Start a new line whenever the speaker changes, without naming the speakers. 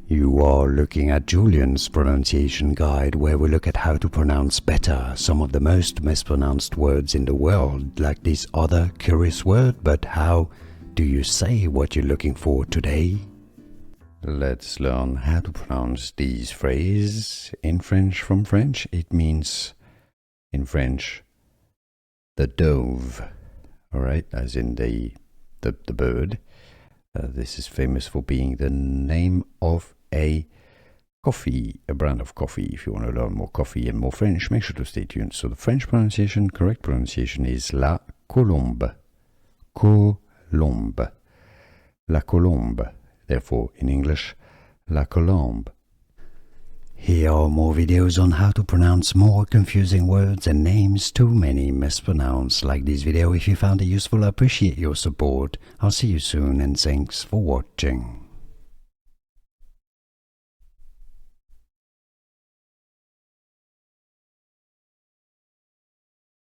You are looking at Julian's pronunciation guide, where we look at how to pronounce better some of the most mispronounced words in the world, like this other curious word. But how do you say what you're looking for today? Let's learn how to pronounce these phrases in French from French. It means, in French, the dove, alright, as in the bird. This is famous for being the name of a coffee, a brand of coffee. If you want to learn more coffee and more French, make sure to stay tuned. So the French pronunciation, correct pronunciation is La Colombe. Colombe. La Colombe. Therefore, in English, La Colombe. Here are more videos on how to pronounce more confusing words and names too many mispronounced. Like this video if you found it useful. I appreciate your support. I'll see you soon and thanks for watching.